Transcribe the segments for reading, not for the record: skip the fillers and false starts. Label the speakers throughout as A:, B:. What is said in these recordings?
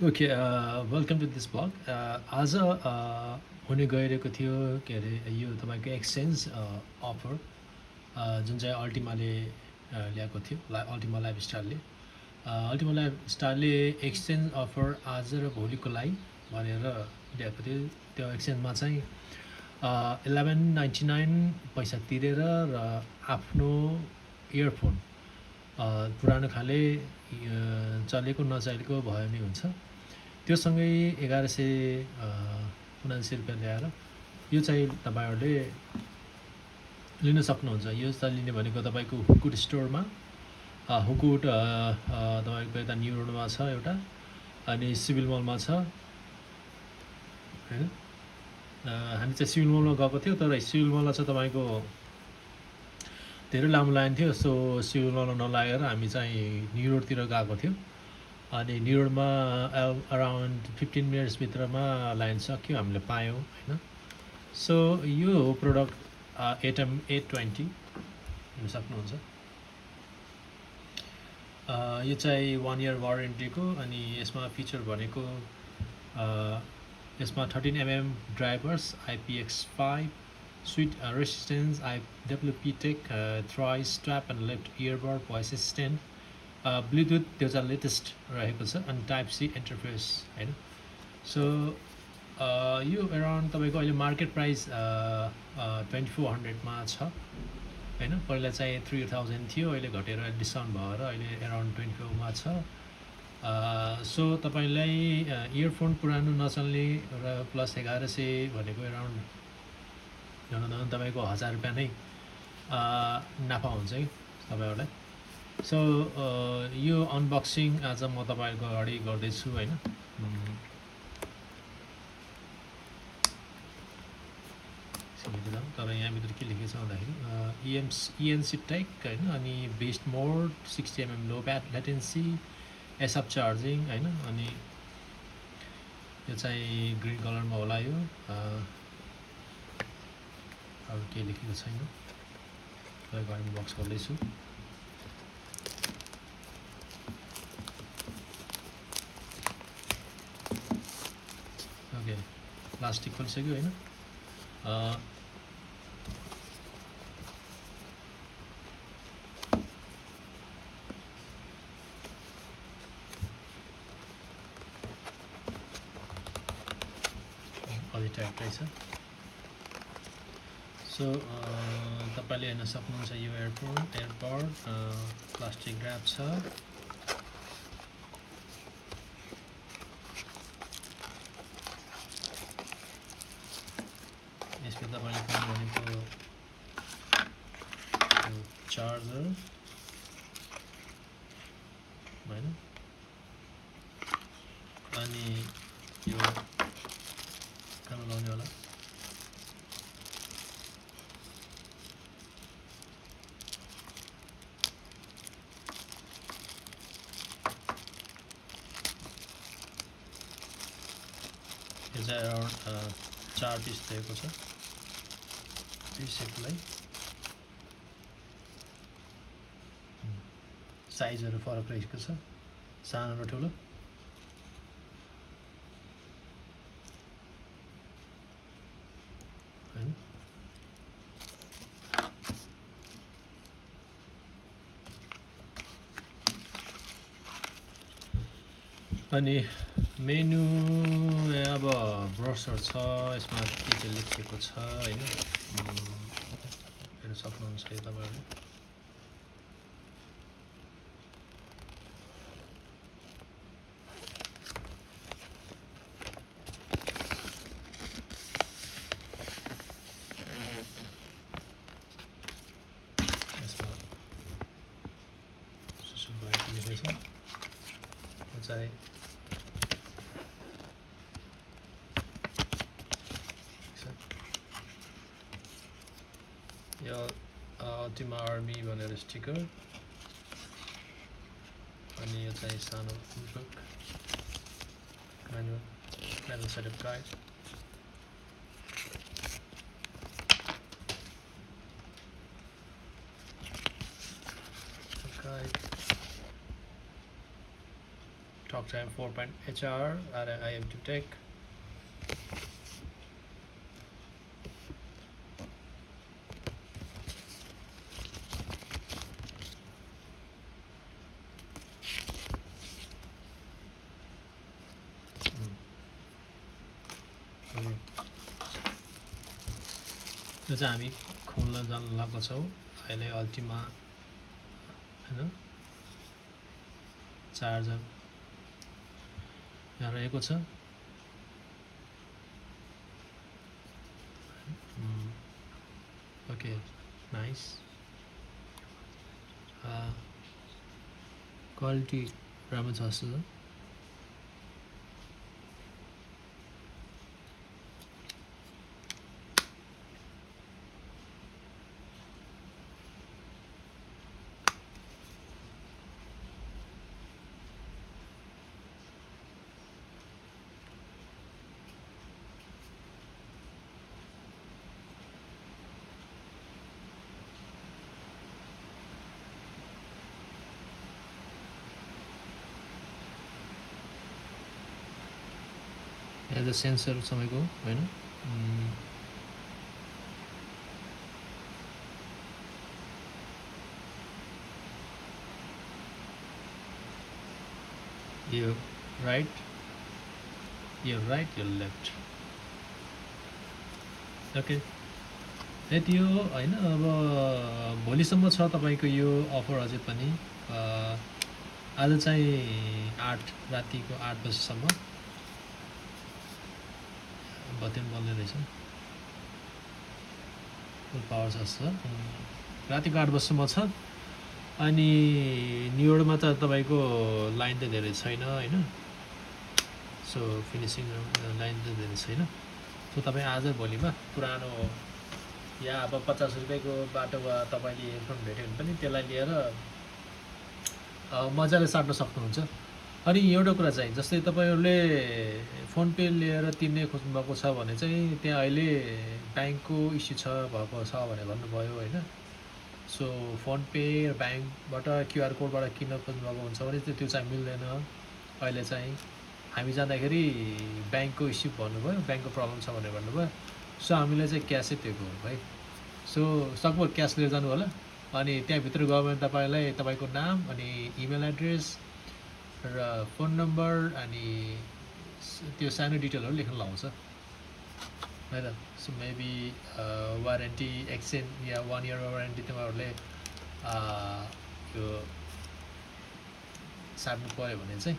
A: Okay, welcome to this blog. आज हुने गइरहेको थियो के अरे यो तपाईँको एक्सचेन्ज अफर जुन चाहिँ अल्टिमाले ल्याएको थियो अल्टिमा लाइफस्टाइलले एक्सचेन्ज अफर आज र भोलिको लागि भनेर ल्याएको थियो। त्यो एक्सचेन्जमा चाहिँ 1199 पैसा तिरेर र आफ्नो इयरफोन पुरानो खाले चलेको नचलेको भयो भने हुन्छ, त्यो सँगै 1179 रुपियाँ ल्याएर यो चाहिँ तपाईँहरूले लिन सक्नुहुन्छ। यो चाहिँ लिने भनेको तपाईँको हुकुट स्टोरमा, हुकुट तपाईँको यता न्यु रोडमा छ एउटा, अनि सिभिल मलमा छ होइन। हामी चाहिँ सिभिल मलमा गएको थियो, तर सिभिल मलमा चाहिँ तपाईँको धेरै लामो लाइन थियो, सो सिभिल मलमा नलागेर हामी चाहिँ न्यु रोडतिर गएको थियो। अनि न्यु रोडमा अराउन्ड 15 मिनट्सभित्रमा लाइन सक्यो, हामीले पायौँ होइन। सो यो हो प्रोडक्ट एटम 820 हेर्न सक्नुहुन्छ। यो चाहिँ 1 इयर वारेन्टीको, अनि यसमा फिचर भनेको यसमा 13mm drivers, IPX5 sweat resistance, IWP tech, थ्राइस strap and left earbud, voice assistant, Bluetooth त्यो चाहिँ लेटेस्ट रहेको छ, अनि टाइप सी इन्टरफेस होइन। सो यो एराउन्ड तपाईँको अहिले मार्केट प्राइस 2400 छ होइन। पहिला चाहिँ 3000 थियो, अहिले घटेर डिस्काउन्ट भएर अहिले एराउन्ड 24 छ। सो तपाईँलाई इयरफोन पुरानो नचल्ने र प्लस 1100 भनेको एराउन्ड तपाईँको 1000 रुपियाँ नै नाफा हुन्छ कि तपाईँहरूलाई। सो यो अनबक्सिङ आज म तपाईँहरूको अगाडि गर्दैछु होइन। तर यहाँभित्र के लेखेको छ भन्दाखेरि ENC टेक होइन, अनि बेस्ट मोड, 60mm लो latency, एसअप चार्जिङ होइन। अनि यो चाहिँ ग्रिन कलरमा होला। यो अरू केही लेखेको छैन, तपाईँको अगाडि बक्स गर्दैछु। ओके, प्लास्टिक खोलिसक्यो होइन। अलि टाइट रहेछ। सो तपाईँले हेर्न सक्नुहुन्छ यो एयरपड प्लास्टिक र्याप छ। यसमा तपाईँले पाउनु भनेको चार्जर होइन, अनि यो कहाँ लाउने होला, यो चाहिँ अराउन्ड 4 पिस दिएको छ। पिसहरूलाई साइजहरू फरक रहेको छ, सानो र ठुलो। अनि मेनु अब ब्रोसर छ, यसमा के चाहिँ लेखिएको छ होइन, हेर्न सक्नुहुन्छ यो तपाईँहरूले। यसमा लेखेको छ चाहिँ यो अल्टिमा आर्मी भनेर स्टिकर, अनि यो चाहिँ सानो book, manual setup guide, Octane 4.HR I have to take. यो चाहिँ हामी खोल्न जान लागेको छौँ अहिले अल्टिमा हैन चार्जर यहाँ रहेको छ ओके नाइस क्वालिटी राम्रो छ जस्तो छ एज अ सेन्सर समयको हैन यो राइट यो लेफ्ट ओके यति हो हैन अब भोलिसम्म छ तपाईको यो अफर अझै पनि आज चाहिँ 8 रातिको 8 बजेसम्म बत्ती बल्ने रहेछ फुल पावर छ रातिको 8 बजेसम्म छ अनि न्युयोर्कमा त तपाईको लाइन त धेरै छैन हैन सो फिनिसिङ लाइन त धेरै छैन सो तपाईँ आज भोलिमा पुरानो या अब 50 रुपैयाँको बाटोमा तपाईँले इयरफोन भेट्यो भने पनि त्यसलाई लिएर मजाले साट्न सक्नुहुन्छ अनि एउटा कुरा चाहिँ जस्तै तपाईहरुले फोन पे लिएर तिर्ने खोज्नु भएको छ भने चाहिँ त्यहाँ अहिले ब्याङ्कको इस्यु छ भएको छ भने भन्नुभयो हैन सो फोन पे ब्याङ्कबाट क्यूआर कोडबाट किन्न खोज्नु भएको हुन्छ भने त्यो चाहिँ मिल्दैन अहिले चाहिँ हामी जाँदाखेरि ब्याङ्कको इस्यु भन्नुभयो ब्याङ्कको प्रब्लम छ भनेर भन्नुभयो सो हामीले चाहिँ क्यासै दिएको हो है सो सकभर क्यास लिएर जानु होला अनि त्यहाँभित्र गयो भने तपाईलाई तपाईको नाम अनि इमेल एड्रेस र फोन नम्बर अनि त्यो सानो डिटेलहरु लेख्न लाउँछ है त सो मेबी वारेन्टी एक्सचेन्ज या 1 इयर वारेन्टी तिमीहरुले यो साट्नु पर्यो भने चाहिँ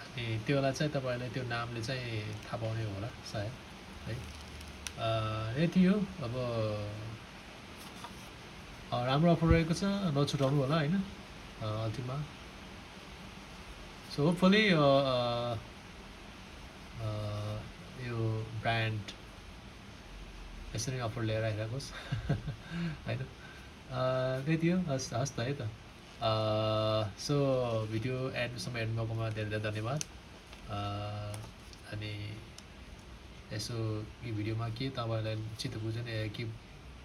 A: अनि त्योलाई चाहिँ तपाईले त्यो नामले चाहिँ थाहा पाउने होला सायद है यति हो अब राम्रो अफर रहेको छ नछुटाउनु होला हैन अल्टिमा सो होपफुली यो ब्रान्ड यसरी अफर लिएर आइराकोस् हैन त्यति हो हस् त है त सो भिडियो एन्डसम्म हेर्नुभएकोमा धेरै धेरै धन्यवाद अनि यसो यो भिडियोमा के तपाईलाई चित्त बुझेन या के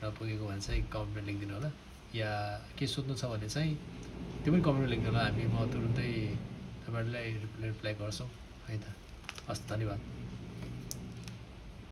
A: नपुगेको भने चाहिँ कमेन्टमा लेखिदिनु होला या के सोध्नु छ भने चाहिँ त्यो पनि कमेन्टमा लेखिदिनु होला हामी म तुरुन्तै तपाईहरुलाई रिप्लाई गर्छौं है त हस् धन्यवाद